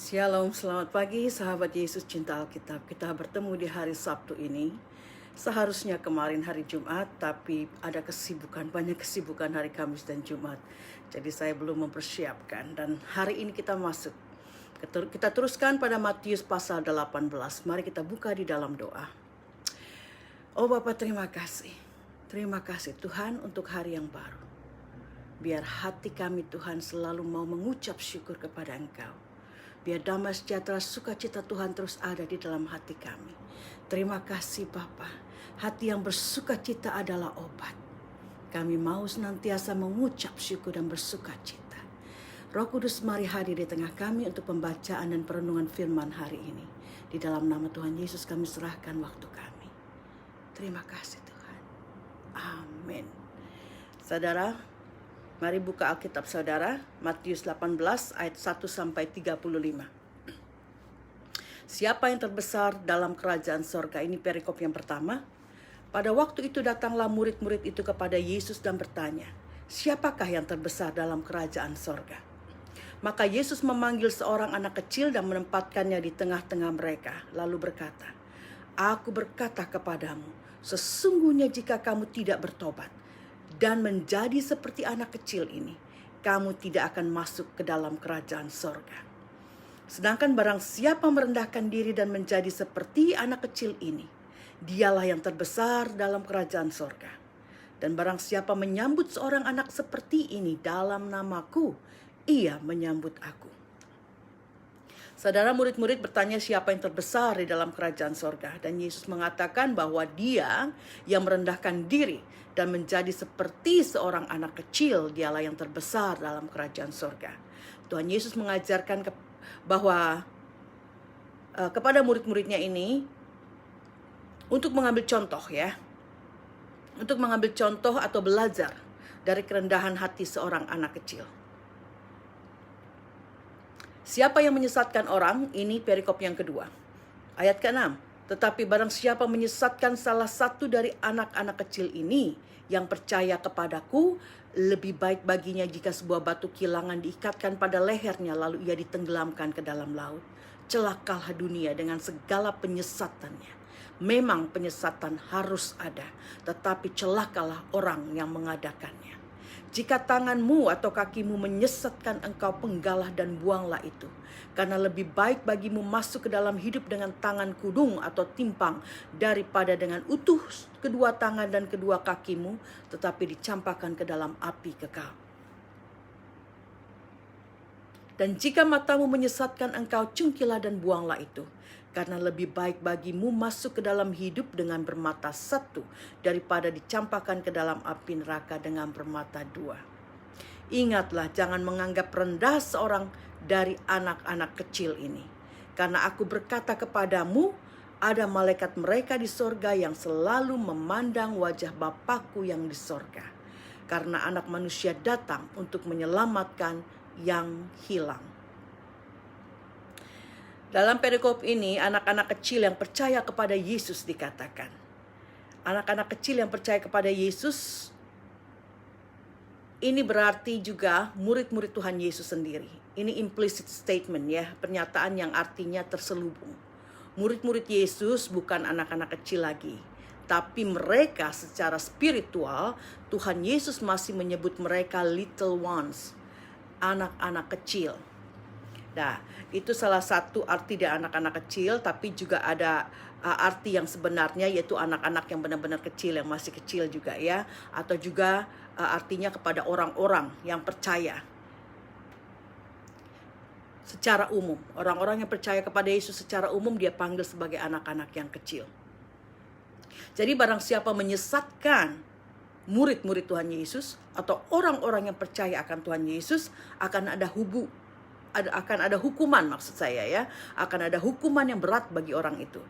Shalom, selamat pagi sahabat Yesus cinta Alkitab. Kita bertemu di hari Sabtu ini. Seharusnya kemarin hari Jumat, tapi ada kesibukan, banyak kesibukan hari Kamis dan Jumat. Jadi saya belum mempersiapkan dan hari ini kita masuk. Kita teruskan pada Matius pasal 18. Mari kita buka di dalam doa. Oh Bapa, terima kasih. Terima kasih Tuhan untuk hari yang baru. Biar hati kami Tuhan selalu mau mengucap syukur kepada Engkau. Biar damai sejahtera sukacita Tuhan terus ada di dalam hati kami. Terima kasih Bapa. Hati yang bersukacita adalah obat. Kami mau senantiasa mengucap syukur dan bersukacita. Roh Kudus mari hadir di tengah kami untuk pembacaan dan perenungan firman hari ini. Di dalam nama Tuhan Yesus kami serahkan waktu kami. Terima kasih Tuhan. Amin. Saudara, mari buka Alkitab saudara, Matius 18 ayat 1 sampai 35. Siapa yang terbesar dalam kerajaan sorga? Ini perikop yang pertama. Pada waktu itu datanglah murid-murid itu kepada Yesus dan bertanya, siapakah yang terbesar dalam kerajaan sorga? Maka Yesus memanggil seorang anak kecil dan menempatkannya di tengah-tengah mereka, lalu berkata, Aku berkata kepadamu, sesungguhnya jika kamu tidak bertobat dan menjadi seperti anak kecil ini, kamu tidak akan masuk ke dalam kerajaan sorga. Sedangkan barang siapa merendahkan diri dan menjadi seperti anak kecil ini, dialah yang terbesar dalam kerajaan sorga. Dan barang siapa menyambut seorang anak seperti ini dalam namaku, ia menyambut aku. Saudara, murid-murid bertanya siapa yang terbesar di dalam kerajaan sorga. Dan Yesus mengatakan bahwa dia yang merendahkan diri dan menjadi seperti seorang anak kecil, dialah yang terbesar dalam kerajaan sorga. Tuhan Yesus mengajarkan bahwa kepada murid-muridnya ini untuk mengambil contoh ya. Untuk mengambil contoh atau belajar dari kerendahan hati seorang anak kecil. Siapa yang menyesatkan orang? Ini perikop yang kedua. Ayat ke-6. Tetapi barang siapa menyesatkan salah satu dari anak-anak kecil ini yang percaya kepadaku, lebih baik baginya jika sebuah batu kilangan diikatkan pada lehernya lalu ia ditenggelamkan ke dalam laut. Celakalah dunia dengan segala penyesatannya. Memang penyesatan harus ada, tetapi celakalah orang yang mengadakannya. Jika tanganmu atau kakimu menyesatkan engkau, penggalah dan buanglah itu. Karena lebih baik bagimu masuk ke dalam hidup dengan tangan kudung atau timpang daripada dengan utuh kedua tangan dan kedua kakimu, tetapi dicampakkan ke dalam api kekal. Dan jika matamu menyesatkan engkau, cungkilah dan buanglah itu. Karena lebih baik bagimu masuk ke dalam hidup dengan bermata satu daripada dicampakkan ke dalam api neraka dengan bermata dua. Ingatlah, jangan menganggap rendah seorang dari anak-anak kecil ini. Karena aku berkata kepadamu, ada malaikat mereka di sorga yang selalu memandang wajah Bapakku yang di sorga. Karena anak manusia datang untuk menyelamatkan yang hilang. Dalam perikop ini, anak-anak kecil yang percaya kepada Yesus dikatakan. Anak-anak kecil yang percaya kepada Yesus, ini berarti juga murid-murid Tuhan Yesus sendiri. Ini implicit statement ya, pernyataan yang artinya terselubung. Murid-murid Yesus bukan anak-anak kecil lagi. Tapi mereka secara spiritual, Tuhan Yesus masih menyebut mereka little ones, anak-anak kecil. Nah, itu salah satu arti dari anak-anak kecil, tapi juga ada arti yang sebenarnya, yaitu anak-anak yang benar-benar kecil, yang masih kecil juga ya. Atau juga artinya kepada orang-orang yang percaya. Secara umum, orang-orang yang percaya kepada Yesus secara umum dia panggil sebagai anak-anak yang kecil. Jadi barang siapa menyesatkan murid-murid Tuhan Yesus atau orang-orang yang percaya akan Tuhan Yesus, akan ada hukuman, maksud saya ya. Akan ada hukuman yang berat bagi orang itu.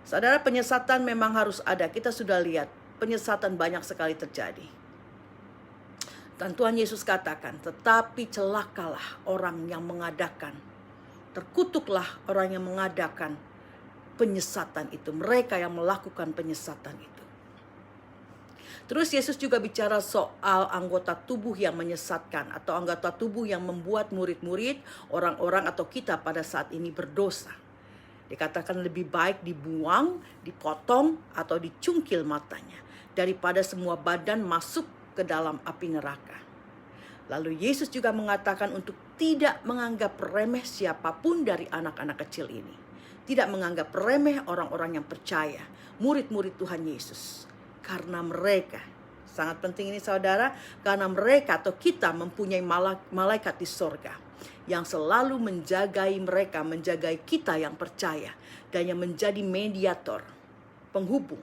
Saudara, penyesatan memang harus ada. Kita sudah lihat penyesatan banyak sekali terjadi. Dan Tuhan Yesus katakan, tetapi celakalah orang yang mengadakan. Terkutuklah orang yang mengadakan penyesatan itu. Mereka yang melakukan penyesatan itu. Terus Yesus juga bicara soal anggota tubuh yang menyesatkan atau anggota tubuh yang membuat murid-murid, orang-orang atau kita pada saat ini berdosa. Dikatakan lebih baik dibuang, dipotong, atau dicungkil matanya daripada semua badan masuk ke dalam api neraka. Lalu Yesus juga mengatakan untuk tidak menganggap remeh siapapun dari anak-anak kecil ini. Tidak menganggap remeh orang-orang yang percaya, murid-murid Tuhan Yesus. Karena mereka, sangat penting ini saudara, karena mereka atau kita mempunyai malaikat di sorga yang selalu menjagai mereka, menjagai kita yang percaya, dan yang menjadi mediator, penghubung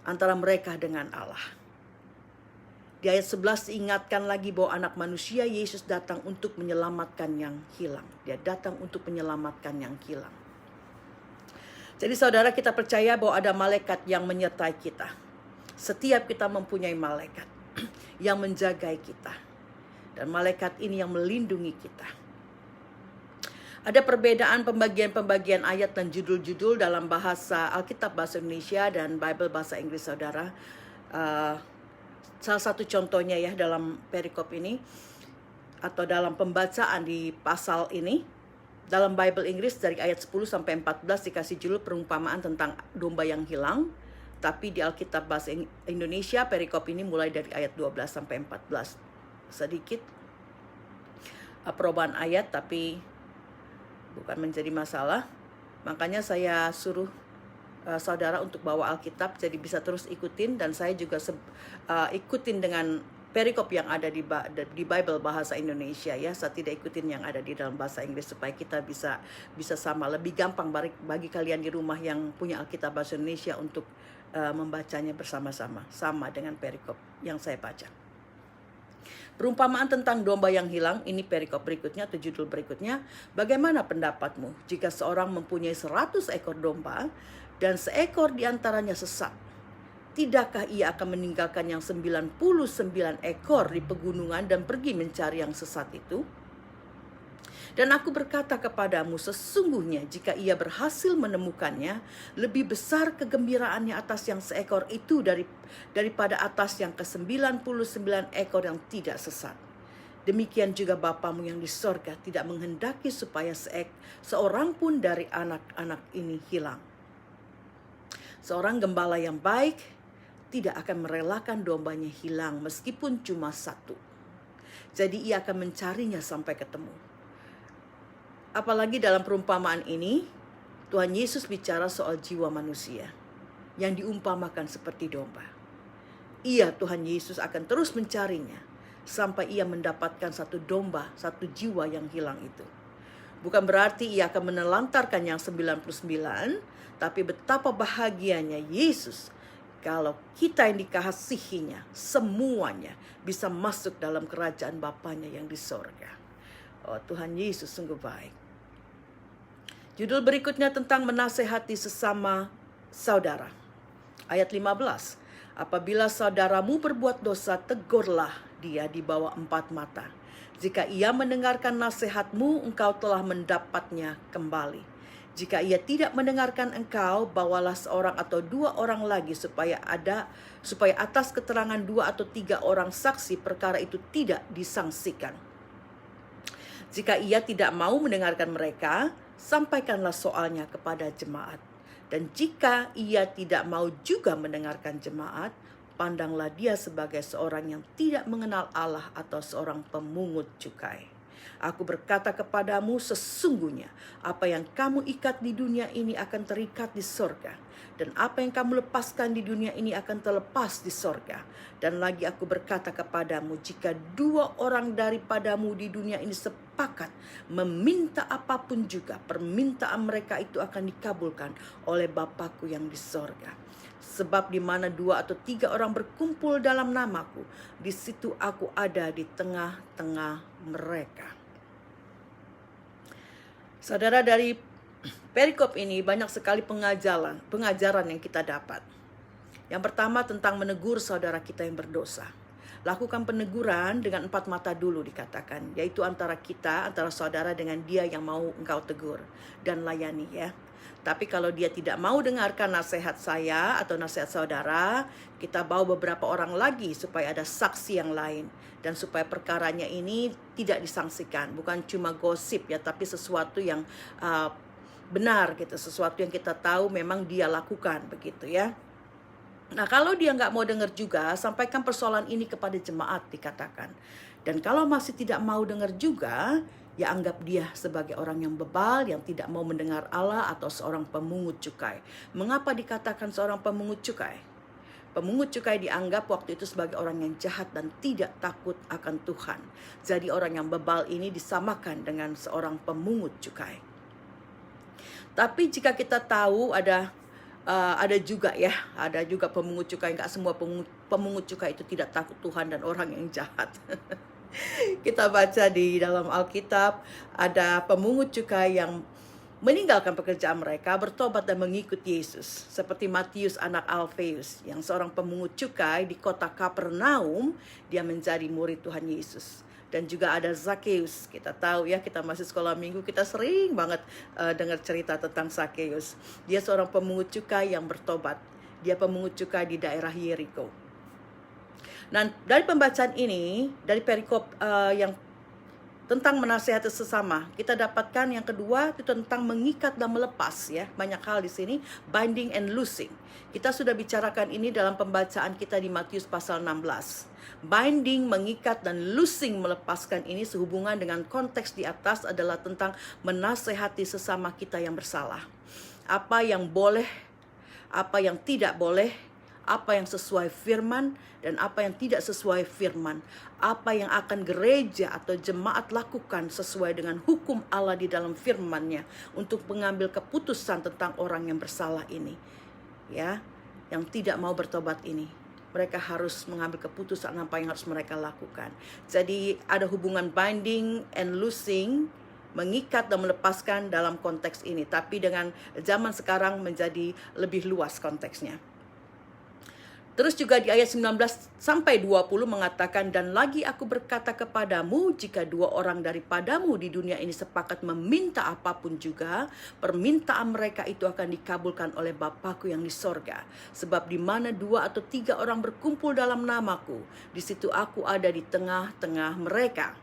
antara mereka dengan Allah. Di ayat 11 diingatkan lagi bahwa anak manusia Yesus datang untuk menyelamatkan yang hilang. Dia datang untuk menyelamatkan yang hilang. Jadi saudara, kita percaya bahwa ada malaikat yang menyertai kita. Setiap kita mempunyai malaikat yang menjagai kita. Dan malaikat ini yang melindungi kita. Ada perbedaan pembagian-pembagian ayat dan judul-judul dalam bahasa Alkitab bahasa Indonesia dan Bible bahasa Inggris saudara. Salah satu contohnya ya dalam perikop ini atau dalam pembacaan di pasal ini. Dalam Bible Inggris dari ayat 10 sampai 14 dikasih judul perumpamaan tentang domba yang hilang. Tapi di Alkitab bahasa Indonesia perikop ini mulai dari ayat 12 sampai 14. Sedikit perubahan ayat tapi bukan menjadi masalah. Makanya saya suruh saudara untuk bawa Alkitab jadi bisa terus ikutin. Dan saya juga ikutin dengan perikop yang ada di Bible bahasa Indonesia ya. Saya tidak ikutin yang ada di dalam bahasa Inggris supaya kita bisa sama. Lebih gampang bagi kalian di rumah yang punya Alkitab bahasa Indonesia untuk membacanya bersama-sama. Sama dengan perikop yang saya baca. Perumpamaan tentang domba yang hilang, ini perikop berikutnya atau judul berikutnya. Bagaimana pendapatmu jika seorang mempunyai 100 ekor domba dan seekor diantaranya sesat? Tidakkah ia akan meninggalkan yang 99 ekor di pegunungan dan pergi mencari yang sesat itu? Dan aku berkata kepadamu, sesungguhnya jika ia berhasil menemukannya, lebih besar kegembiraannya atas yang seekor itu daripada atas yang ke-99 ekor yang tidak sesat. Demikian juga Bapamu yang di sorga tidak menghendaki supaya seorang pun dari anak-anak ini hilang. Seorang gembala yang baik tidak akan merelakan dombanya hilang meskipun cuma satu. Jadi ia akan mencarinya sampai ketemu. Apalagi dalam perumpamaan ini, Tuhan Yesus bicara soal jiwa manusia yang diumpamakan seperti domba. Ia, Tuhan Yesus, akan terus mencarinya sampai ia mendapatkan satu domba, satu jiwa yang hilang itu. Bukan berarti ia akan menelantarkan yang 99, tapi betapa bahagianya Yesus kalau kita yang dikasihinya semuanya bisa masuk dalam kerajaan Bapanya yang di sorga. Oh, Tuhan Yesus sungguh baik. Judul berikutnya tentang menasehati sesama saudara. Ayat 15. Apabila saudaramu berbuat dosa, tegurlah dia di bawah 4 mata. Jika ia mendengarkan nasihatmu, engkau telah mendapatnya kembali. Jika ia tidak mendengarkan engkau, bawalah seorang atau 2 orang lagi supaya atas keterangan 2 atau 3 orang saksi perkara itu tidak disangsikan. Jika ia tidak mau mendengarkan mereka, sampaikanlah soalnya kepada jemaat. Dan jika ia tidak mau juga mendengarkan jemaat, pandanglah dia sebagai seorang yang tidak mengenal Allah atau seorang pemungut cukai. Aku berkata kepadamu, sesungguhnya apa yang kamu ikat di dunia ini akan terikat di sorga. Dan apa yang kamu lepaskan di dunia ini akan terlepas di sorga. Dan lagi aku berkata kepadamu, jika 2 orang daripadamu di dunia ini sepakat meminta apapun juga, permintaan mereka itu akan dikabulkan oleh Bapakku yang di sorga. Sebab di mana 2 atau 3 orang berkumpul dalam namaku, di situ aku ada di tengah-tengah mereka. Saudara, dari perikop ini banyak sekali pengajaran yang kita dapat. Yang pertama tentang menegur saudara kita yang berdosa. Lakukan peneguran dengan empat mata dulu dikatakan, yaitu antara saudara dengan dia yang mau engkau tegur dan layani ya. Tapi kalau dia tidak mau dengarkan nasihat saya atau nasihat saudara, kita bawa beberapa orang lagi supaya ada saksi yang lain. Dan supaya perkaranya ini tidak disangsikan, bukan cuma gosip ya, tapi sesuatu yang benar gitu, sesuatu yang kita tahu memang dia lakukan begitu ya. Nah, kalau dia nggak mau dengar juga, sampaikan persoalan ini kepada jemaat dikatakan. Dan kalau masih tidak mau dengar juga, ya anggap dia sebagai orang yang bebal, yang tidak mau mendengar Allah atau seorang pemungut cukai. Mengapa dikatakan seorang pemungut cukai? Pemungut cukai dianggap waktu itu sebagai orang yang jahat dan tidak takut akan Tuhan. Jadi orang yang bebal ini disamakan dengan seorang pemungut cukai. Tapi jika kita tahu ada juga pemungut cukai, nggak semua pemungut cukai itu tidak takut Tuhan dan orang yang jahat. Kita baca di dalam Alkitab ada pemungut cukai yang meninggalkan pekerjaan mereka, bertobat dan mengikut Yesus. Seperti Matius anak Alfeus, yang seorang pemungut cukai di kota Kapernaum, dia menjadi murid Tuhan Yesus. Dan juga ada Zakheus. Kita tahu ya, kita masih sekolah minggu, kita sering banget dengar cerita tentang Zakheus. Dia seorang pemungut cukai yang bertobat. Dia pemungut cukai di daerah Yeriko. Nah, dari pembacaan ini, dari perikop yang tentang menasihati sesama, kita dapatkan yang kedua itu tentang mengikat dan melepas ya. Banyak hal di sini, binding and loosing. Kita sudah bicarakan ini dalam pembacaan kita di Matius pasal 16. Binding, mengikat, dan loosing, melepaskan ini sehubungan dengan konteks di atas adalah tentang menasehati sesama kita yang bersalah. Apa yang boleh, apa yang tidak boleh, apa yang sesuai firman, dan apa yang tidak sesuai firman. Apa yang akan gereja atau jemaat lakukan sesuai dengan hukum Allah di dalam firman-Nya untuk mengambil keputusan tentang orang yang bersalah ini. Ya, yang tidak mau bertobat ini. Mereka harus mengambil keputusan apa yang harus mereka lakukan. Jadi ada hubungan binding and loosing, mengikat dan melepaskan dalam konteks ini. Tapi dengan zaman sekarang menjadi lebih luas konteksnya. Terus juga di ayat 19 sampai 20 mengatakan, dan lagi aku berkata kepadamu, jika dua orang daripadamu di dunia ini sepakat meminta apapun juga, permintaan mereka itu akan dikabulkan oleh Bapakku yang di sorga. Sebab di mana dua atau tiga orang berkumpul dalam namaku, di situ aku ada di tengah-tengah mereka.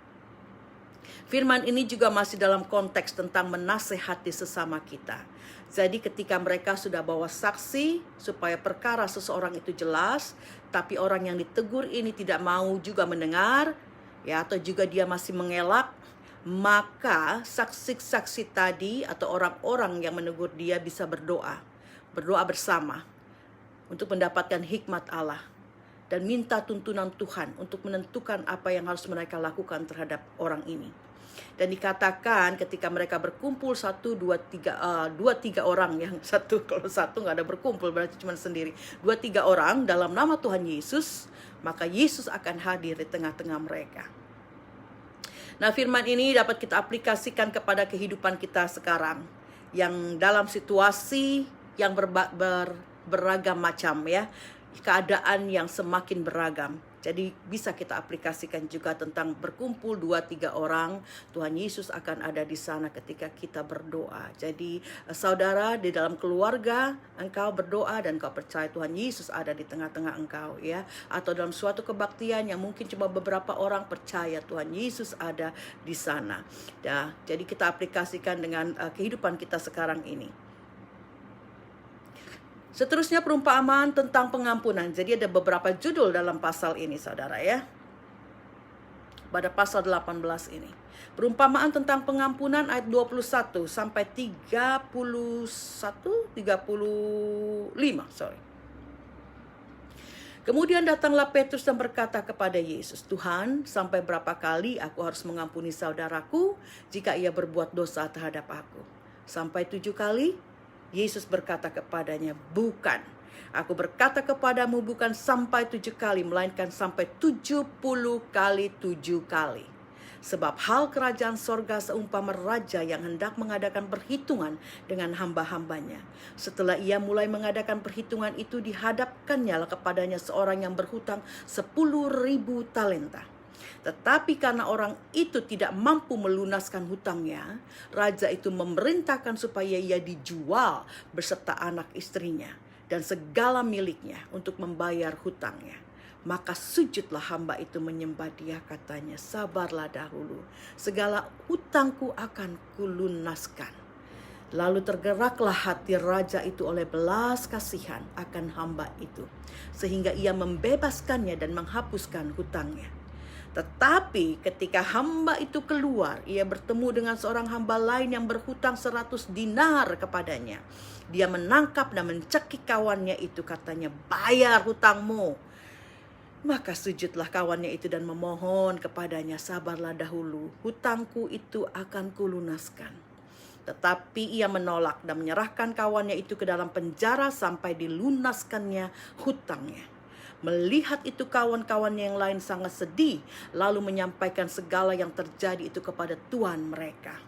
Firman ini juga masih dalam konteks tentang menasehati sesama kita. Jadi ketika mereka sudah bawa saksi supaya perkara seseorang itu jelas, tapi orang yang ditegur ini tidak mau juga mendengar, ya, atau juga dia masih mengelak, maka saksi-saksi tadi atau orang-orang yang menegur dia bisa berdoa bersama untuk mendapatkan hikmat Allah dan minta tuntunan Tuhan untuk menentukan apa yang harus mereka lakukan terhadap orang ini. Dan dikatakan ketika mereka berkumpul dua tiga orang, yang satu kalau satu nggak ada berkumpul berarti cuma sendiri, 2-3 orang dalam nama Tuhan Yesus, maka Yesus akan hadir di tengah-tengah mereka. Nah, firman ini dapat kita aplikasikan kepada kehidupan kita sekarang yang dalam situasi yang beragam macam ya, keadaan yang semakin beragam. Jadi bisa kita aplikasikan juga tentang berkumpul 2-3 orang, Tuhan Yesus akan ada di sana ketika kita berdoa. Jadi saudara, di dalam keluarga engkau berdoa dan engkau percaya Tuhan Yesus ada di tengah-tengah engkau ya. Atau dalam suatu kebaktian yang mungkin cuma beberapa orang percaya Tuhan Yesus ada di sana. Ya, jadi kita aplikasikan dengan kehidupan kita sekarang ini. Seterusnya perumpamaan tentang pengampunan. Jadi ada beberapa judul dalam pasal ini saudara ya. Pada pasal 18 ini. Perumpamaan tentang pengampunan ayat 21 sampai 35. Kemudian datanglah Petrus dan berkata kepada Yesus, Tuhan, sampai berapa kali aku harus mengampuni saudaraku jika ia berbuat dosa terhadap aku? Sampai 7 kali? Yesus berkata kepadanya, bukan. Aku berkata kepadamu bukan sampai 7 kali, melainkan sampai 70 kali 7 kali. Sebab hal kerajaan sorga seumpama raja yang hendak mengadakan perhitungan dengan hamba-hambanya. Setelah ia mulai mengadakan perhitungan itu, dihadapkannya kepadanya seorang yang berhutang 10.000 talenta. Tetapi karena orang itu tidak mampu melunaskan hutangnya, raja itu memerintahkan supaya ia dijual beserta anak istrinya dan segala miliknya untuk membayar hutangnya. Maka sujudlah hamba itu menyembah dia, katanya, sabarlah dahulu, segala hutangku akan kulunaskan. Lalu tergeraklah hati raja itu oleh belas kasihan akan hamba itu, sehingga ia membebaskannya dan menghapuskan hutangnya. Tetapi ketika hamba itu keluar, ia bertemu dengan seorang hamba lain yang berhutang 100 dinar kepadanya. Dia menangkap dan mencekik kawannya itu, katanya, bayar hutangmu. Maka sujudlah kawannya itu dan memohon kepadanya, sabarlah dahulu, hutangku itu akan kulunaskan. Tetapi ia menolak dan menyerahkan kawannya itu ke dalam penjara sampai dilunaskannya hutangnya. Melihat itu kawan-kawannya yang lain sangat sedih, lalu menyampaikan segala yang terjadi itu kepada tuan mereka.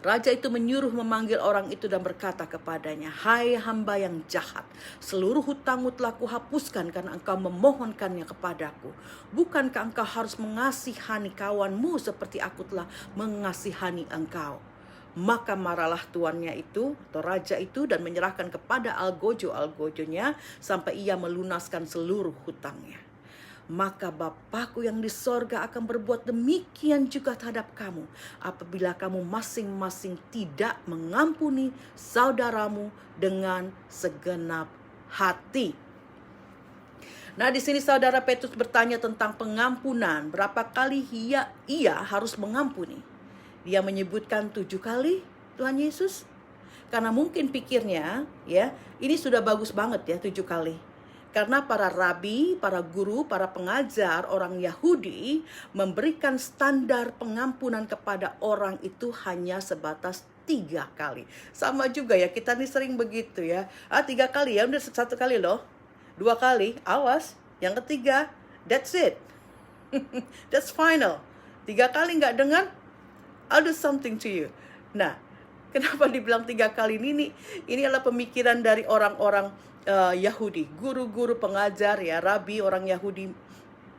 Raja itu menyuruh memanggil orang itu dan berkata kepadanya, hai hamba yang jahat, seluruh hutangmu telah kuhapuskan karena engkau memohonkannya kepadaku. Bukankah engkau harus mengasihani kawanmu seperti aku telah mengasihani engkau? Maka marahlah tuannya itu atau raja itu dan menyerahkan kepada algojo-algojonya sampai ia melunaskan seluruh hutangnya. Maka Bapakku yang di sorga akan berbuat demikian juga terhadap kamu, apabila kamu masing-masing tidak mengampuni saudaramu dengan segenap hati. Nah, di sini saudara Petrus bertanya tentang pengampunan. Berapa kali ia harus mengampuni? Dia menyebutkan 7 kali Tuhan Yesus. Karena mungkin pikirnya, ya, ini sudah bagus banget ya 7 kali. Karena para rabi, para guru, para pengajar, orang Yahudi memberikan standar pengampunan kepada orang itu hanya sebatas 3 kali. Sama juga ya, kita nih sering begitu ya. 3 kali ya, udah 1 kali loh. 2 kali, awas. Yang ketiga, that's it. That's final. 3 kali nggak dengar, I'll do something to you. Nah, kenapa dibilang 3 kali ini? Ini adalah pemikiran dari orang-orang Yahudi, guru-guru pengajar ya, rabi orang Yahudi.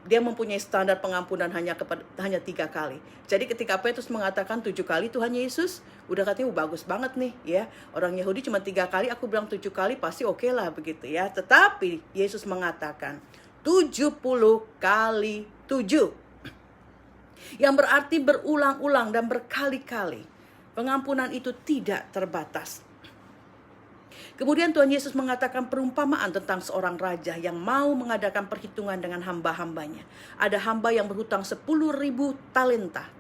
Dia mempunyai standar pengampunan hanya 3 kali. Jadi ketika Petrus mengatakan 7 kali Tuhan Yesus, udah katanya bagus banget nih ya. Orang Yahudi cuma 3 kali, aku bilang 7 kali pasti oke lah begitu ya. Tetapi Yesus mengatakan 70 kali 7. Yang berarti berulang-ulang dan berkali-kali. Pengampunan itu tidak terbatas. Kemudian Tuhan Yesus mengatakan perumpamaan tentang seorang raja yang mau mengadakan perhitungan dengan hamba-hambanya. Ada hamba yang berhutang 10.000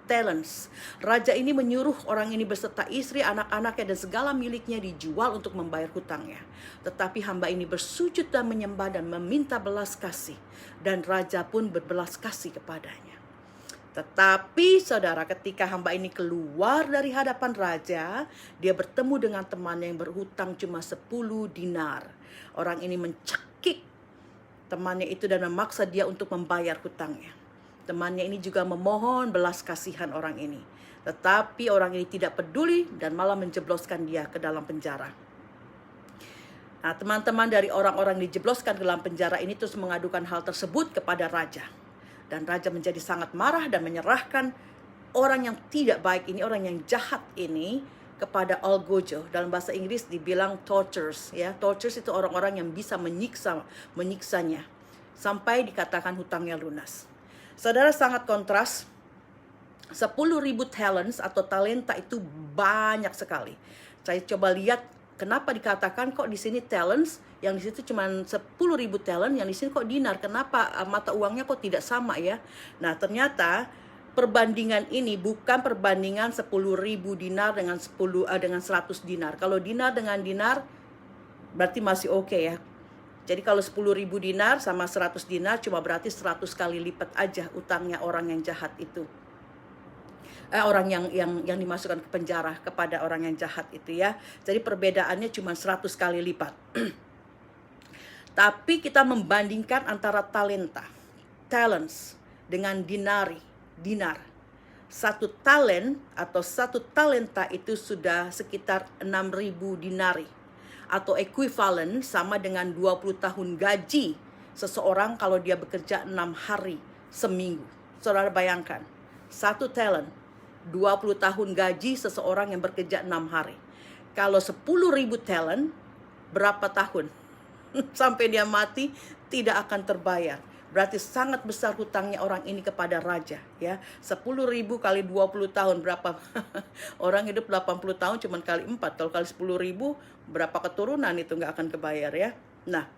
talents. Raja ini menyuruh orang ini beserta istri, anak-anaknya dan segala miliknya dijual untuk membayar hutangnya. Tetapi hamba ini bersujud dan menyembah dan meminta belas kasih. Dan raja pun berbelas kasih kepadanya. Tetapi saudara, ketika hamba ini keluar dari hadapan raja, dia bertemu dengan temannya yang berhutang cuma 10 dinar. Orang ini mencekik temannya itu dan memaksa dia untuk membayar hutangnya. Temannya ini juga memohon belas kasihan orang ini. Tetapi orang ini tidak peduli dan malah menjebloskan dia ke dalam penjara. Nah, teman-teman dari orang-orang dijebloskan ke dalam penjara ini terus mengadukan hal tersebut kepada raja. Dan raja menjadi sangat marah dan menyerahkan orang yang tidak baik ini, orang yang jahat ini kepada algojo. Dalam bahasa Inggris dibilang torturers ya. Torturers itu orang-orang yang bisa menyiksanya sampai dikatakan hutangnya lunas. Saudara, sangat kontras. 10.000 talents atau talenta itu banyak sekali. Saya coba lihat kenapa dikatakan kok di sini talents, yang di situ cuma 10.000 talent, yang di sini kok dinar. Kenapa mata uangnya kok tidak sama ya? Nah, ternyata perbandingan ini bukan perbandingan 10.000 dinar dengan 100 dinar. Kalau dinar dengan dinar berarti masih oke ya. Jadi kalau 10.000 dinar sama 100 dinar cuma berarti 100 kali lipat aja utangnya orang yang jahat itu. Orang yang dimasukkan ke penjara kepada orang yang jahat itu ya. Jadi perbedaannya cuma 100 kali lipat. Tapi kita membandingkan antara talents dengan dinari. dinar. Satu talent atau satu talenta itu sudah sekitar 6.000 dinari. Atau ekuivalen sama dengan 20 tahun gaji seseorang kalau dia bekerja 6 hari seminggu. Saudara bayangkan, satu talent, 20 tahun gaji seseorang yang bekerja 6 hari. Kalau 10.000 talent, berapa tahun? Sampai dia mati tidak akan terbayar. Berarti sangat besar hutangnya orang ini kepada raja, ya. 10.000 kali 20 tahun berapa? Orang hidup 80 tahun cuman kali 4. Kalau kali 10.000 berapa keturunan itu nggak akan kebayar, ya. Nah,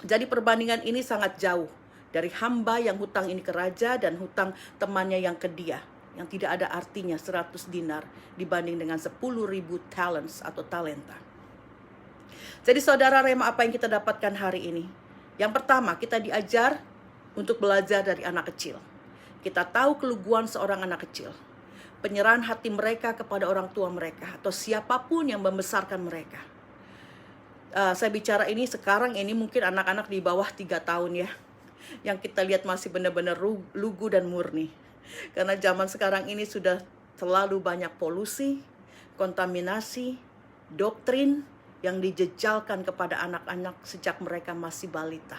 jadi perbandingan ini sangat jauh dari hamba yang hutang ini ke raja dan hutang temannya yang ke dia, yang tidak ada artinya 100 dinar dibanding dengan 10.000 talents atau talenta. Jadi saudara Rema, apa yang kita dapatkan hari ini? Yang pertama, kita diajar untuk belajar dari anak kecil. Kita tahu keluguan seorang anak kecil. Penyerahan hati mereka kepada orang tua mereka atau siapapun yang membesarkan mereka. Saya bicara ini sekarang ini mungkin anak-anak di bawah 3 tahun ya. Yang kita lihat masih benar-benar lugu dan murni. Karena zaman sekarang ini sudah terlalu banyak polusi, kontaminasi, doktrin yang dijejalkan kepada anak-anak sejak mereka masih balita.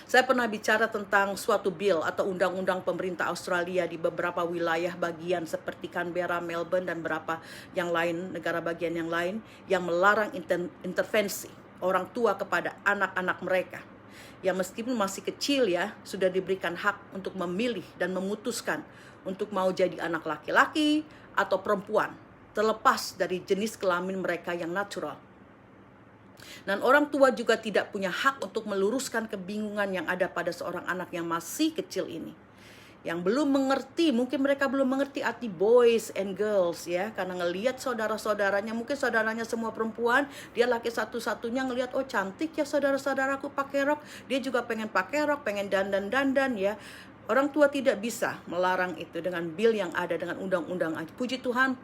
Saya pernah bicara tentang suatu bill atau undang-undang pemerintah Australia di beberapa wilayah bagian seperti Canberra, Melbourne, dan beberapa yang lain, negara bagian yang lain, yang melarang intervensi orang tua kepada anak-anak mereka. Yang meskipun masih kecil ya, sudah diberikan hak untuk memilih dan memutuskan untuk mau jadi anak laki-laki atau perempuan, terlepas dari jenis kelamin mereka yang natural. Dan orang tua juga tidak punya hak untuk meluruskan kebingungan yang ada pada seorang anak yang masih kecil ini. Yang belum mengerti, mungkin mereka belum mengerti arti boys and girls ya. Karena ngelihat saudara-saudaranya, mungkin saudaranya semua perempuan, dia laki satu-satunya ngelihat, oh cantik ya saudara-saudaraku pakai rok. Dia juga pengen pakai rok, pengen dandan-dandan ya. Orang tua tidak bisa melarang itu dengan bill yang ada, dengan undang-undang. Puji Tuhan,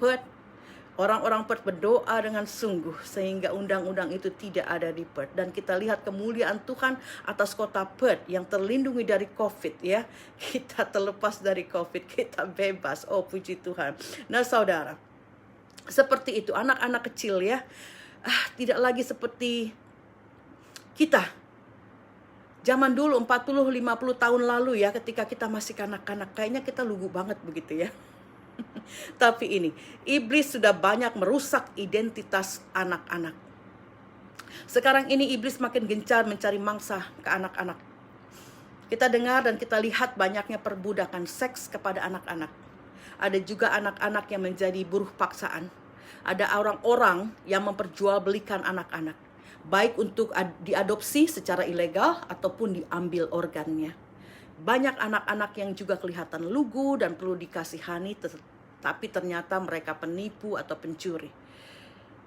orang-orang Perth berdoa dengan sungguh sehingga undang-undang itu tidak ada di Perth. Dan kita lihat kemuliaan Tuhan atas kota Perth yang terlindungi dari COVID ya. Kita terlepas dari COVID, kita bebas. Oh puji Tuhan. Nah saudara, seperti itu anak-anak kecil ya. Tidak lagi seperti kita. Zaman dulu 40-50 tahun lalu ya, ketika kita masih kanak-kanak, kayaknya kita lugu banget begitu ya. Tapi ini, iblis sudah banyak merusak identitas anak-anak. Sekarang ini iblis makin gencar mencari mangsa ke anak-anak. Kita dengar dan kita lihat banyaknya perbudakan seks kepada anak-anak. Ada juga anak-anak yang menjadi buruh paksaan. Ada orang-orang yang memperjualbelikan anak-anak, baik untuk diadopsi secara ilegal ataupun diambil organnya. Banyak anak-anak yang juga kelihatan lugu dan perlu dikasihani, tapi ternyata mereka penipu atau pencuri.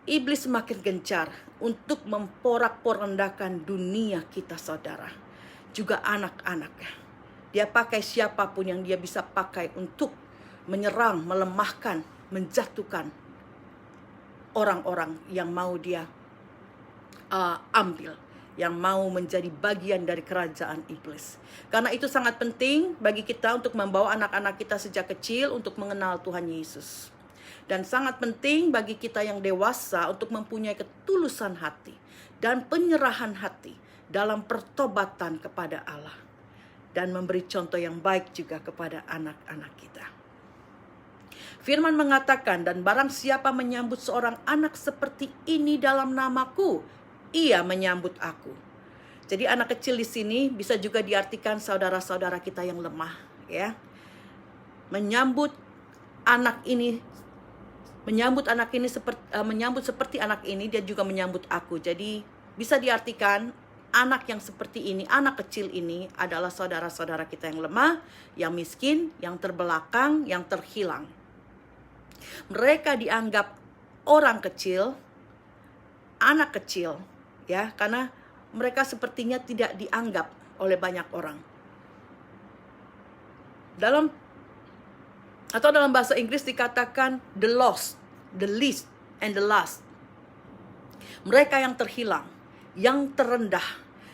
Iblis semakin gencar untuk memporak-porandahkan dunia kita saudara. Juga anak-anak. Dia pakai siapapun yang dia bisa pakai untuk menyerang, melemahkan, menjatuhkan orang-orang yang mau dia ambil, yang mau menjadi bagian dari kerajaan iblis. Karena itu sangat penting bagi kita untuk membawa anak-anak kita sejak kecil untuk mengenal Tuhan Yesus. Dan sangat penting bagi kita yang dewasa untuk mempunyai ketulusan hati dan penyerahan hati dalam pertobatan kepada Allah. Dan memberi contoh yang baik juga kepada anak-anak kita. Firman mengatakan, dan barang siapa menyambut seorang anak seperti ini dalam namaku, ia menyambut aku. Jadi anak kecil di sini bisa juga diartikan saudara-saudara kita yang lemah, ya. Menyambut anak ini seperti anak ini, dia juga menyambut aku. Jadi bisa diartikan anak yang seperti ini, anak kecil ini adalah saudara-saudara kita yang lemah, yang miskin, yang terbelakang, yang terhilang. Mereka dianggap orang kecil, anak kecil, ya, karena mereka sepertinya tidak dianggap oleh banyak orang. Dalam bahasa Inggris dikatakan the lost, the least, and the last. Mereka yang terhilang, yang terendah,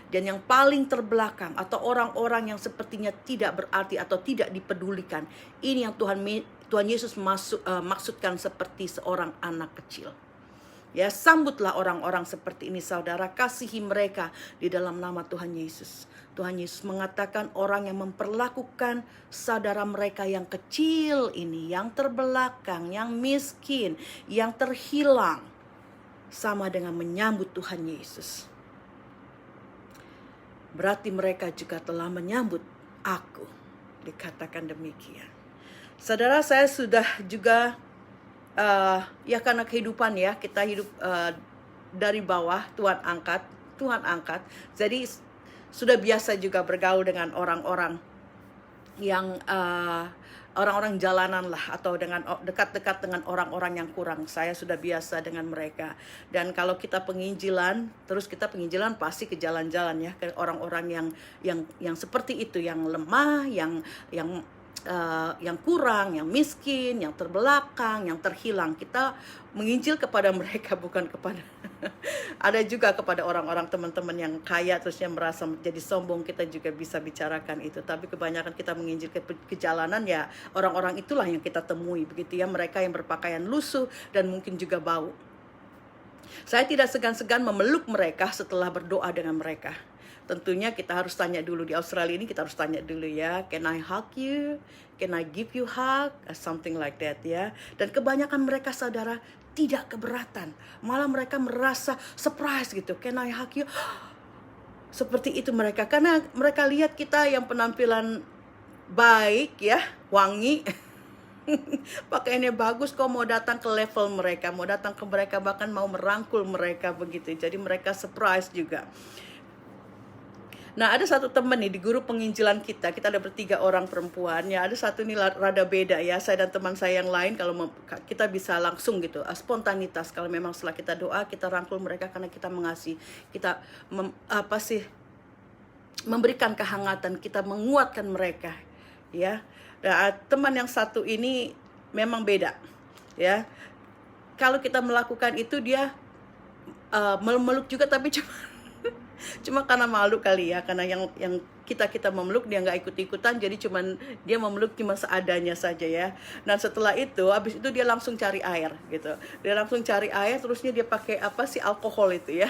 dan yang paling terbelakang, atau orang-orang yang sepertinya tidak berarti atau tidak dipedulikan. Ini yang Tuhan Yesus maksudkan seperti seorang anak kecil. Ya, sambutlah orang-orang seperti ini saudara, kasihi mereka di dalam nama Tuhan Yesus. Tuhan Yesus mengatakan orang yang memperlakukan saudara mereka yang kecil ini, yang terbelakang, yang miskin, yang terhilang, sama dengan menyambut Tuhan Yesus. Berarti mereka juga telah menyambut aku. Dikatakan demikian. Saudara, saya sudah juga ya karena kehidupan ya, kita hidup dari bawah, Tuhan angkat. Jadi sudah biasa juga bergaul dengan orang-orang yang orang-orang jalanan lah, atau dengan dekat-dekat dengan orang-orang yang kurang. Saya sudah biasa dengan mereka. Dan kalau kita penginjilan, pasti ke jalan-jalan ya, ke orang-orang yang seperti itu, yang lemah, yang kurang, yang miskin, yang terbelakang, yang terhilang. Kita menginjil kepada mereka, bukan kepada ada juga kepada orang-orang teman-teman yang kaya terusnya merasa jadi sombong. Kita juga bisa bicarakan itu, tapi kebanyakan kita menginjil ke jalanan ya, orang-orang itulah yang kita temui begitu ya, mereka yang berpakaian lusuh dan mungkin juga bau. Saya tidak segan-segan memeluk mereka setelah berdoa dengan mereka. Tentunya kita harus tanya dulu, di Australia ini kita harus tanya dulu ya, can I hug you? Can I give you hug? Something like that ya. Dan kebanyakan mereka saudara tidak keberatan, malah mereka merasa surprise gitu, can I hug you? Seperti itu mereka, karena mereka lihat kita yang penampilan baik ya, wangi, pakaiannya bagus, kok mau datang ke level mereka, mau datang ke mereka, bahkan mau merangkul mereka begitu. Jadi mereka surprise juga. Nah, ada satu teman nih di guru penginjilan kita ada bertiga orang perempuan ya. Ada satu nih rada beda ya, saya dan teman saya yang lain kalau kita bisa langsung gitu, spontanitas. Kalau memang setelah kita doa, kita rangkul mereka karena kita mengasihi, kita memberikan kehangatan, kita menguatkan mereka ya. Nah, teman yang satu ini memang beda ya. Kalau kita melakukan itu, dia meluk juga, tapi cuma karena malu kali ya, karena yang kita memeluk dia nggak ikut-ikutan, jadi dia memeluk cuma seadanya saja ya. Nah setelah itu, habis itu dia langsung cari air gitu, terusnya dia pakai alkohol itu ya,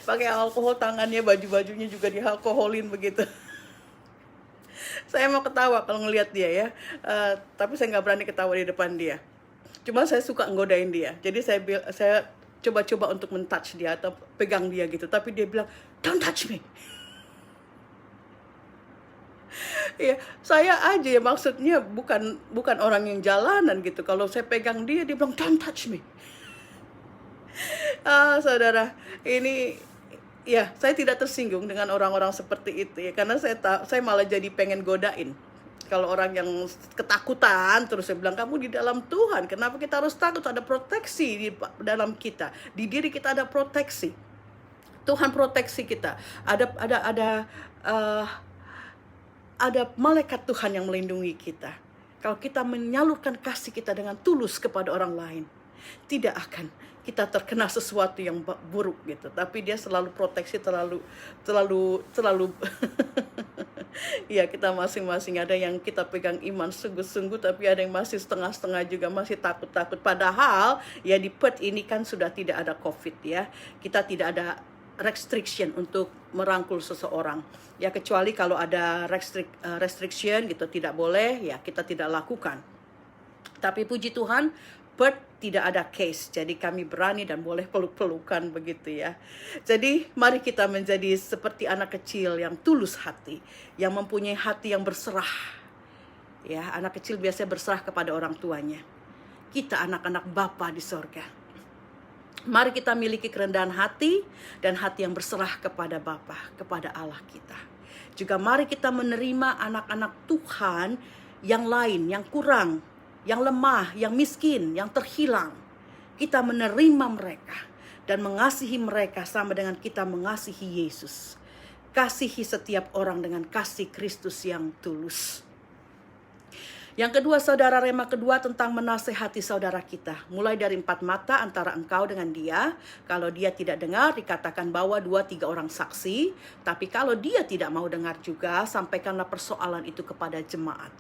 pakai alkohol, tangannya, baju-bajunya juga dialkoholin begitu. Saya mau ketawa kalau ngelihat dia ya, tapi saya nggak berani ketawa di depan dia. Cuma saya suka nggodain dia, jadi saya coba-coba untuk men-touch dia atau pegang dia gitu, tapi dia bilang don't touch me. Ya, saya aja ya, maksudnya bukan orang yang jalanan gitu. Kalau saya pegang dia bilang don't touch me. Saudara, ini ya, saya tidak tersinggung dengan orang-orang seperti itu ya, karena saya malah jadi pengen godain. Kalau orang yang ketakutan, terus saya bilang, kamu di dalam Tuhan, kenapa kita harus takut? Ada proteksi di dalam kita, di diri kita ada proteksi. Tuhan proteksi kita. Ada malaikat Tuhan yang melindungi kita. Kalau kita menyalurkan kasih kita dengan tulus kepada orang lain, tidak akan kita terkena sesuatu yang buruk gitu. Tapi dia selalu proteksi, terlalu ya, kita masing-masing ada yang kita pegang iman sungguh-sungguh, tapi ada yang masih setengah-setengah juga, masih takut-takut. Padahal ya di Perth ini kan sudah tidak ada COVID ya. Kita tidak ada restriction untuk merangkul seseorang. Ya kecuali kalau ada restriction gitu, tidak boleh, ya kita tidak lakukan. Tapi puji Tuhan, Perth tidak ada case, jadi kami berani dan boleh peluk-pelukan begitu ya. Jadi mari kita menjadi seperti anak kecil yang tulus hati, yang mempunyai hati yang berserah. Ya, anak kecil biasanya berserah kepada orang tuanya. Kita anak-anak Bapa di sorga. Mari kita miliki kerendahan hati dan hati yang berserah kepada Bapa, kepada Allah kita. Juga mari kita menerima anak-anak Tuhan yang lain, yang kurang, yang lemah, yang miskin, yang terhilang. Kita menerima mereka dan mengasihi mereka sama dengan kita mengasihi Yesus. Kasihi setiap orang dengan kasih Kristus yang tulus. Yang kedua, saudara, rema kedua tentang menasehati saudara kita. Mulai dari 4 mata antara engkau dengan dia. Kalau dia tidak dengar, dikatakan bawa 2-3 orang saksi. Tapi kalau dia tidak mau dengar juga, sampaikanlah persoalan itu kepada jemaat.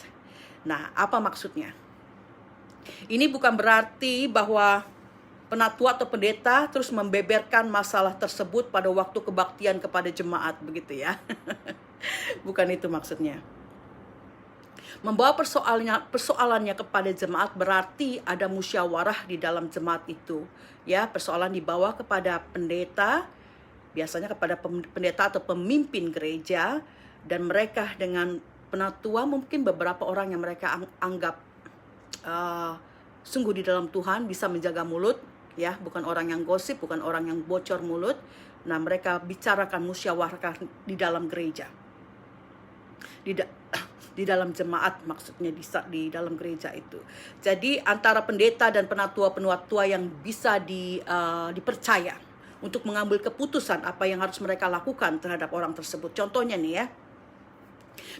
Nah, apa maksudnya? Ini bukan berarti bahwa penatua atau pendeta terus membeberkan masalah tersebut pada waktu kebaktian kepada jemaat, begitu ya. Bukan itu maksudnya. Membawa persoalannya kepada jemaat berarti ada musyawarah di dalam jemaat itu. Ya, persoalan dibawa kepada pendeta, biasanya kepada pendeta atau pemimpin gereja, dan mereka dengan penatua, mungkin beberapa orang yang mereka anggap sungguh di dalam Tuhan, bisa menjaga mulut, ya, bukan orang yang gosip, bukan orang yang bocor mulut. Nah, mereka bicarakan musyawarah di dalam gereja. Di dalam jemaat, maksudnya di dalam gereja itu. Jadi antara pendeta dan penatua-penatua yang bisa dipercaya untuk mengambil keputusan apa yang harus mereka lakukan terhadap orang tersebut. Contohnya nih ya,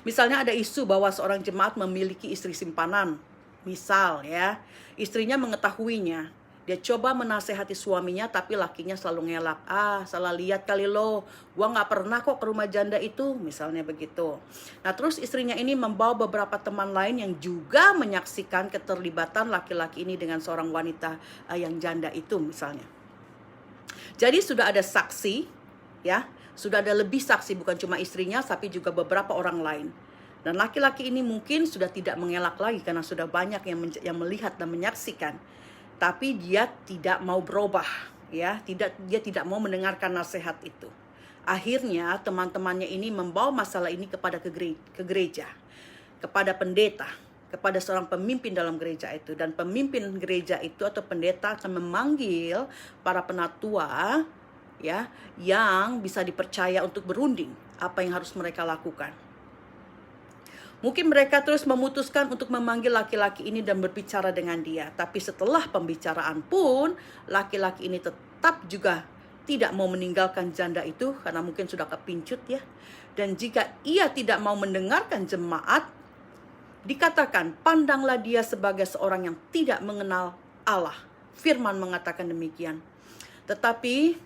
misalnya ada isu bahwa seorang jemaat memiliki istri simpanan. Misal ya, istrinya mengetahuinya. Dia coba menasehati suaminya, tapi lakinya selalu ngelak. Salah lihat kali lo, gua gak pernah kok ke rumah janda itu, misalnya begitu. Nah, terus istrinya ini membawa beberapa teman lain yang juga menyaksikan keterlibatan laki-laki ini dengan seorang wanita yang janda itu, misalnya. Jadi sudah ada saksi, ya, sudah ada lebih saksi, bukan cuma istrinya, tapi juga beberapa orang lain. Dan laki-laki ini mungkin sudah tidak mengelak lagi karena sudah banyak yang melihat dan menyaksikan. Tapi dia tidak mau berubah, ya, dia tidak mau mendengarkan nasihat itu. Akhirnya teman-temannya ini membawa masalah ini kepada ke gereja, kepada pendeta, kepada seorang pemimpin dalam gereja itu. Dan pemimpin gereja itu atau pendeta akan memanggil para penatua, ya, yang bisa dipercaya untuk berunding apa yang harus mereka lakukan. Mungkin mereka terus memutuskan untuk memanggil laki-laki ini dan berbicara dengan dia. Tapi setelah pembicaraan pun, laki-laki ini tetap juga tidak mau meninggalkan janda itu karena mungkin sudah kepincut ya. Dan jika ia tidak mau mendengarkan jemaat, dikatakan pandanglah dia sebagai seorang yang tidak mengenal Allah. Firman mengatakan demikian. Tetapi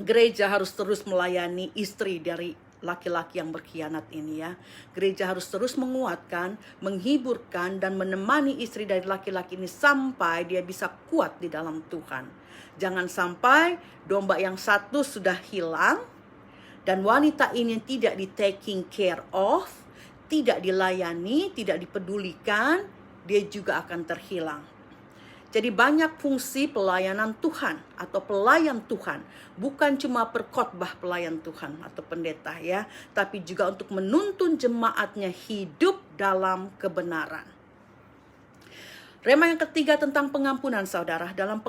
gereja harus terus melayani istri dari laki-laki yang berkhianat ini ya. Gereja harus terus menguatkan, menghiburkan, dan menemani istri dari laki-laki ini sampai dia bisa kuat di dalam Tuhan. Jangan sampai domba yang satu sudah hilang dan wanita ini tidak di taking care of, tidak dilayani, tidak dipedulikan, dia juga akan terhilang. Jadi banyak fungsi pelayanan Tuhan atau pelayan Tuhan. Bukan cuma perkhotbah pelayan Tuhan atau pendeta ya. Tapi juga untuk menuntun jemaatnya hidup dalam kebenaran. Rema yang ketiga tentang pengampunan saudara. Dalam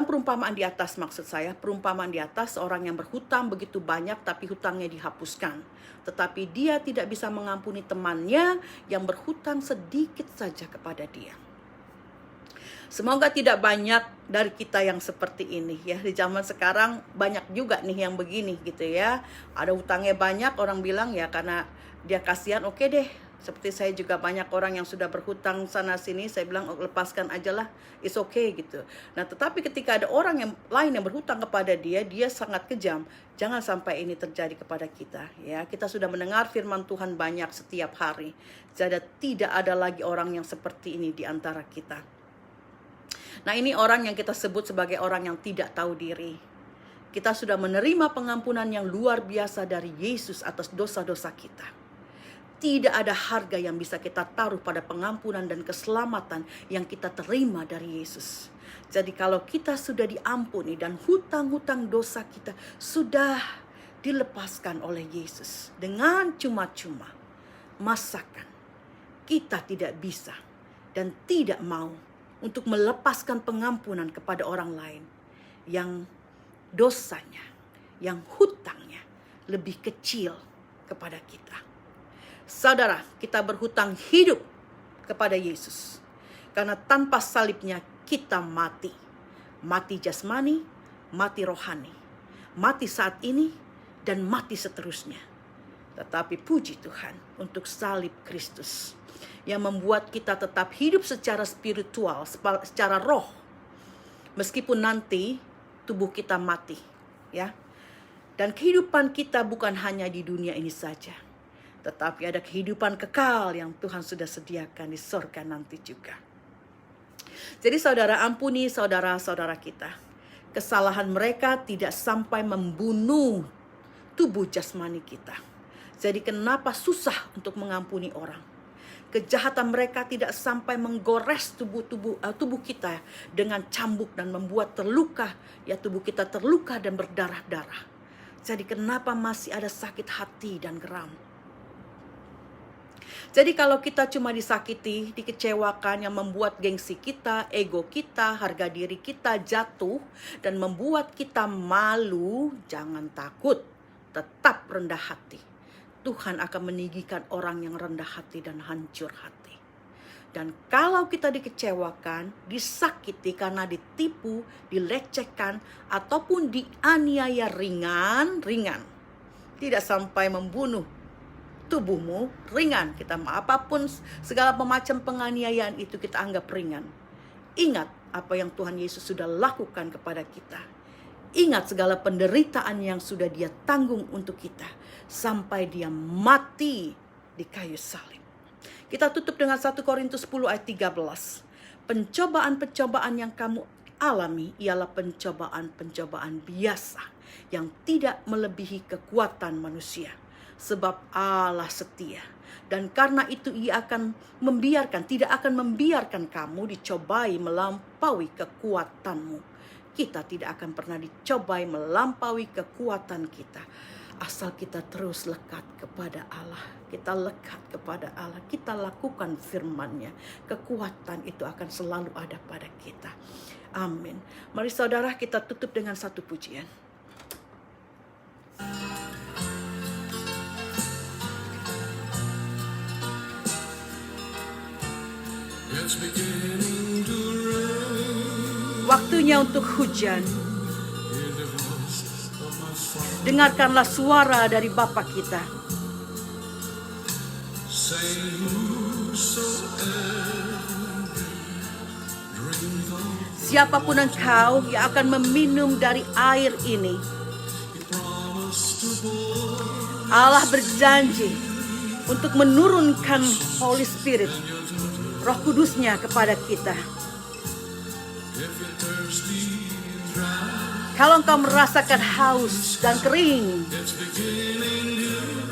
perumpamaan di atas maksud saya. Perumpamaan di atas seorang yang berhutang begitu banyak tapi hutangnya dihapuskan. Tetapi dia tidak bisa mengampuni temannya yang berhutang sedikit saja kepada dia. Semoga tidak banyak dari kita yang seperti ini ya. Di zaman sekarang banyak juga nih yang begini gitu ya. Ada hutangnya banyak, orang bilang ya karena dia kasihan, oke deh. Seperti saya juga banyak orang yang sudah berhutang sana sini, saya bilang lepaskan aja lah, it's okay gitu. Nah tetapi ketika ada orang yang lain yang berhutang kepada dia sangat kejam. Jangan sampai ini terjadi kepada kita ya. Kita sudah mendengar firman Tuhan banyak setiap hari. Jadi tidak ada lagi orang yang seperti ini di antara kita. Nah ini orang yang kita sebut sebagai orang yang tidak tahu diri. Kita sudah menerima pengampunan yang luar biasa dari Yesus atas dosa-dosa kita. Tidak ada harga yang bisa kita taruh pada pengampunan dan keselamatan yang kita terima dari Yesus. Jadi kalau kita sudah diampuni dan hutang-hutang dosa kita sudah dilepaskan oleh Yesus dengan cuma-cuma, masakan kita tidak bisa dan tidak mau untuk melepaskan pengampunan kepada orang lain yang dosanya, yang hutangnya lebih kecil kepada kita. Saudara, kita berhutang hidup kepada Yesus. Karena tanpa salibnya kita mati. Mati jasmani, mati rohani. Mati saat ini dan mati seterusnya. Tetapi puji Tuhan untuk salib Kristus yang membuat kita tetap hidup secara spiritual, secara roh. Meskipun nanti tubuh kita mati, ya. Dan kehidupan kita bukan hanya di dunia ini saja, tetapi ada kehidupan kekal yang Tuhan sudah sediakan di sorga nanti juga. Jadi saudara, ampuni saudara-saudara kita. Kesalahan mereka tidak sampai membunuh tubuh jasmani kita. Jadi kenapa susah untuk mengampuni orang? Kejahatan mereka tidak sampai menggores tubuh kita dengan cambuk dan membuat terluka, ya tubuh kita terluka dan berdarah-darah. Jadi kenapa masih ada sakit hati dan geram? Jadi kalau kita cuma disakiti, dikecewakan yang membuat gengsi kita, ego kita, harga diri kita jatuh dan membuat kita malu, jangan takut, tetap rendah hati. Tuhan akan meninggikan orang yang rendah hati dan hancur hati. Dan kalau kita dikecewakan, disakiti karena ditipu, dilecehkan, ataupun dianiaya ringan, tidak sampai membunuh tubuhmu, ringan. Kita apapun segala macam penganiayaan itu kita anggap ringan. Ingat apa yang Tuhan Yesus sudah lakukan kepada kita. Ingat segala penderitaan yang sudah Dia tanggung untuk kita sampai Dia mati di kayu salib. Kita tutup dengan 1 Korintus 10 ayat 13. Pencobaan-pencobaan yang kamu alami ialah pencobaan-pencobaan biasa yang tidak melebihi kekuatan manusia. Sebab Allah setia. Dan karena itu Ia tidak akan membiarkan kamu dicobai melampaui kekuatanmu. Kita tidak akan pernah dicobai melampaui kekuatan kita. Asal kita terus lekat kepada Allah. Kita lekat kepada Allah. Kita lakukan firman-Nya. Kekuatan itu akan selalu ada pada kita. Amin. Mari saudara, kita tutup dengan satu pujian. Waktunya untuk hujan. Dengarkanlah suara dari Bapa kita. Siapapun engkau yang akan meminum dari air ini, Allah berjanji untuk menurunkan Holy Spirit, Roh Kudus-Nya kepada kita. Kalau engkau merasakan haus dan kering,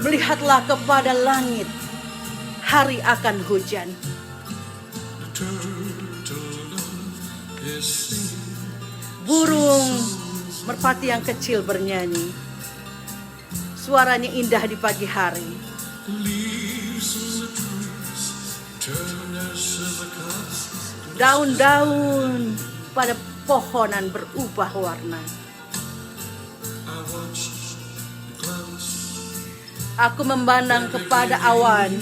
melihatlah kepada langit. Hari akan hujan. Burung merpati yang kecil bernyanyi. Suaranya indah di pagi hari. Daun-daun pada pohonan berubah warna. Aku memandang kepada awan.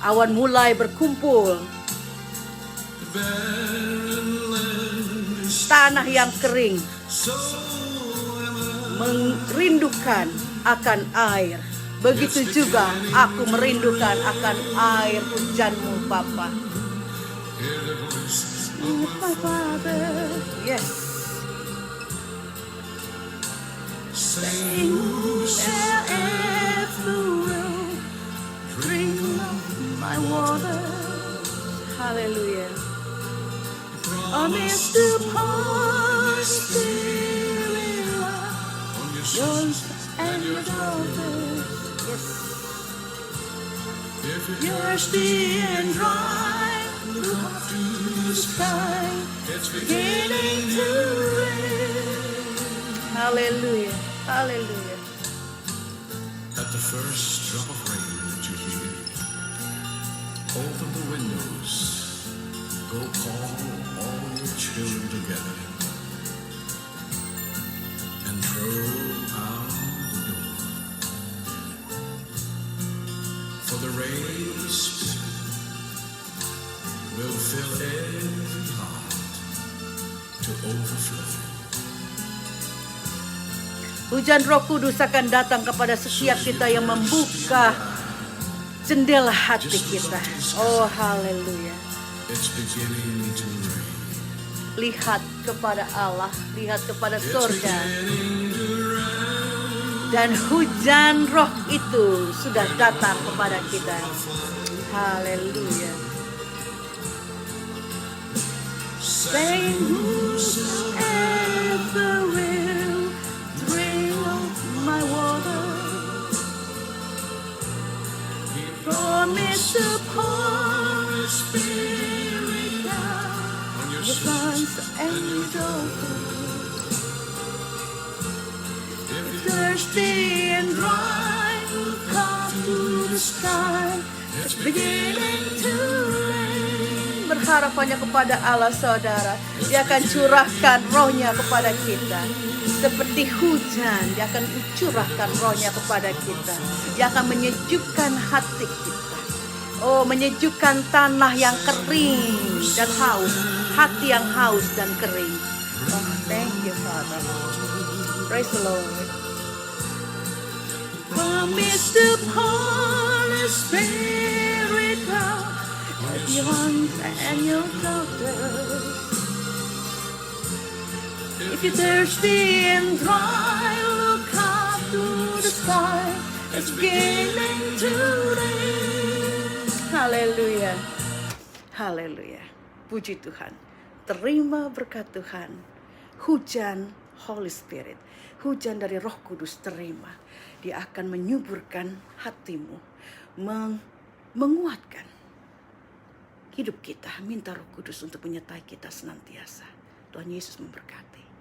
Awan mulai berkumpul. Tanah yang kering merindukan akan air. Begitu juga aku merindukan akan air hujan-Mu, Bapa. My Father, yes. Sing wherever will drink of my water. Hallelujah. Amidst the Spirit, yours and your daughters. Yes. You're thirsty and dry. Look up to the sky. It's beginning to rain. Hallelujah. Hallelujah. At the first drop of rain that you hear, open the windows, go call all your children together, and throw out the door. For the rain Spirit will fill every heart to overflow. Hujan Roh Kudus akan datang kepada setiap kita yang membuka jendela hati kita. Oh, haleluya. It's beginning to rain. Lihat kepada Allah, lihat kepada surga. Dan hujan roh itu sudah datang kepada kita. Haleluya. Saying whosoever will drink of my water, promise to pour His Spirit down On your your sons, sons and your daughters. Thirsty and dry will come to the sky. It's beginning to rain. Berharap hanya kepada Allah, saudara. Dia akan curahkan rohnya kepada kita. Seperti hujan, dia akan curahkan rohnya kepada kita. Dia akan menyejukkan hati kita. Oh, menyejukkan tanah yang kering dan haus. Hati yang haus dan kering. Oh, thank you, Father. Praise the Lord. Promise to pour the Spirit out of your sons and your daughters. If you're thirsty and dry, look up to the sky. It's beginning to rain. Haleluya. Haleluya. Puji Tuhan. Terima berkat Tuhan. Hujan Holy Spirit. Hujan dari Roh Kudus, terima. Dia akan menyuburkan hatimu, menguatkan hidup kita. Minta Roh Kudus untuk menyertai kita senantiasa. Tuhan Yesus memberkati.